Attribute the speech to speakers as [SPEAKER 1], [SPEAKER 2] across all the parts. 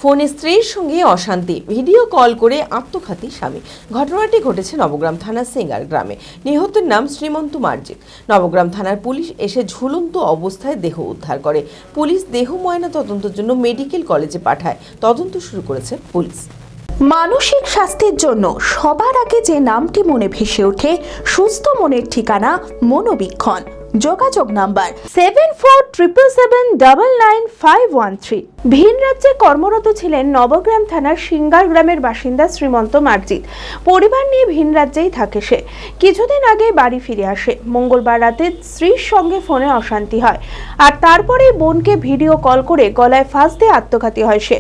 [SPEAKER 1] ফোনে স্ত্রীর সঙ্গে অশান্তি, ভিডিও কল করে আত্মঘাতী স্বামী। ঘটনাটি ঘটেছে নবগ্রাম থানার সিঙ্গার গ্রামে। নিহতের নাম শ্রীমন্ত মার্জিত। নবগ্রাম থানার পুলিশ এসে ঝুলন্ত অবস্থায় দেহ উদ্ধার করে। পুলিশ দেহ ময়না তদন্তের জন্য মেডিকেল কলেজে পাঠায়। তদন্ত শুরু করেছে পুলিশ।
[SPEAKER 2] মানসিক স্বাস্থ্যের জন্য সবার আগে যে নামটি মনে ভেসে ওঠে, সুস্থ মনের ঠিকানা মনোবীক্ষণ। যোগাযোগ নাম্বার 7477799513। ভিন রাজ্যে কর্মরত ছিলেন নবগ্রাম থানার সিঙ্গার গ্রামের বাসিন্দা শ্রীমন্ত মার্জিত। পরিবার নিয়ে ভিন রাজ্যেই থাকে সে। কিছুদিন আগে বাড়ি ফিরে আসে। মঙ্গলবার রাতে স্ত্রীর সঙ্গে ফোনে অশান্তি হয়, আর তারপরে বোনকে ভিডিও কল করে গলায় ফাঁস দিয়ে আত্মঘাতী হয় সে।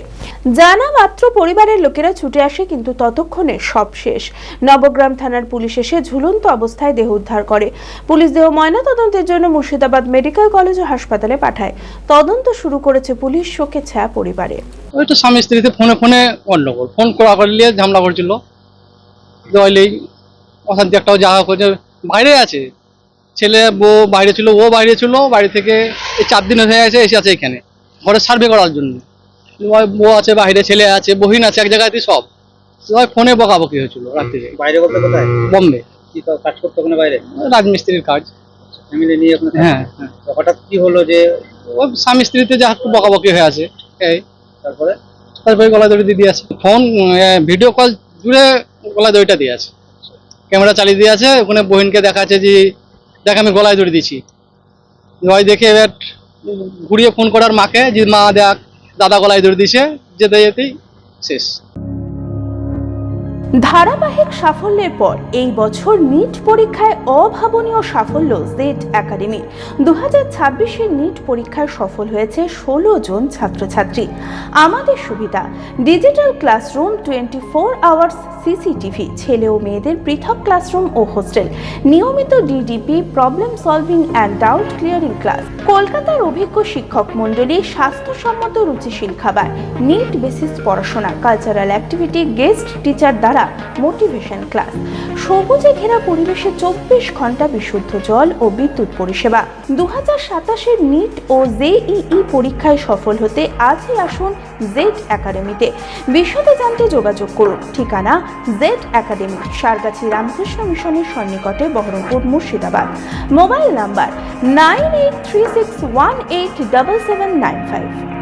[SPEAKER 2] জানা মাত্র পরিবারের লোকেরা ছুটে আসে, কিন্তু ততক্ষণে সব শেষ। নবগ্রাম থানার পুলিশ এসে ঝুলন্ত অবস্থায় দেহ উদ্ধার করে। পুলিশ দেহ ময়নাতদন্তের জন্য মুর্শিদাবাদ মেডিকেল কলেজ ও হাসপাতালে পাঠায়। তদন্ত শুরু করেছে পুলিশ। শোকে ছায়া পরিবারে।
[SPEAKER 3] ওই তো স্বামী স্ত্রীতে ফোনে গন্ডগোল, ফোন করা করলে ঝামেলা করছিল। দইলেই অশান্তি একটাও জায়গা করে বাইরে আছে, ছেলে বউ বাইরে ছিল, ও বাইরে ছিল, বাড়ি থেকে এই 4 দিন হয়ে গেছে এসে আছে এখানে ঘরে সার্ভে করার জন্য। বউ আছে বাইরে, ছেলে আছে, বহিন আছে, এক জায়গায় সব ফোনে বকাবকি হয়েছিল রাত্রে।
[SPEAKER 4] বাইরে বলতে কোথায়?
[SPEAKER 3] বম্বে।
[SPEAKER 4] কি কাজ করতে ওখানে বাইরে?
[SPEAKER 3] রাজমিস্ত্রির কাজ।
[SPEAKER 4] ফ্যামিলি নিয়ে ওখানে থাকে?
[SPEAKER 3] হ্যাঁ।
[SPEAKER 4] তো হঠাৎ কি হলো যে
[SPEAKER 3] ও স্বামী স্ত্রীতে যা একটু বকাবকি হয়ে আছে, এই তারপরে গলা দড়ি দিয়ে আছে। ফোন ভিডিও কল জুড়ে গলায় দড়িটা দিয়ে আছে, ক্যামেরা চালিয়ে দিয়ে আছে। ওখানে বহিনকে দেখাচ্ছে যে দেখ আমি গলায় দড়ি দিচ্ছি। ওই দেখে এবার ঘুরিয়ে ফোন করার মাকে, যে মা দেখ দাদা গলায় দড়ি দিছে, যেতে যেতেই শেষ।
[SPEAKER 2] ধারাবাহিক সাফল্যের পর এই বছর নিট পরীক্ষায় অভাবনীয় সাফল্য জেড একাডেমি। 2026-এর নিট পরীক্ষায় সফল হয়েছে 16 জন ছাত্রছাত্রী। আমাদের সুবিধা ডিজিটাল ক্লাসরুম, 24 আওয়ার্স সিসিটিভি, ছেলে ও মেয়েদের পৃথক ক্লাসরুম ও হোস্টেল, নিয়মিত DDP, problem solving and doubt clearing class, কলকাতার অভিজ্ঞ শিক্ষক মণ্ডলী, স্বাস্থ্যসম্মত রুচিশীল খাবার, নিট বেসিস পড়াশোনা, কালচারাল অ্যাক্টিভিটি, গেস্ট টিচার দ্বারা মোটিভেশন ক্লাস, সবুজে ঘেরা পরিবেশে 24 ঘন্টা বিশুদ্ধ জল ও বিদ্যুৎ পরিষেবা। 2027-এর নিট ও জেইই পরীক্ষায় সফল হতে আজই আসুন জেড একাডেমিতে। বিশদে জানতে যোগাযোগ করুন। ঠিকানা জেড একাডেমি, সারগাছি রামকৃষ্ণ মিশনের সন্নিকটে, বহরমপুর, মুর্শিদাবাদ। Mobile number 9836187795।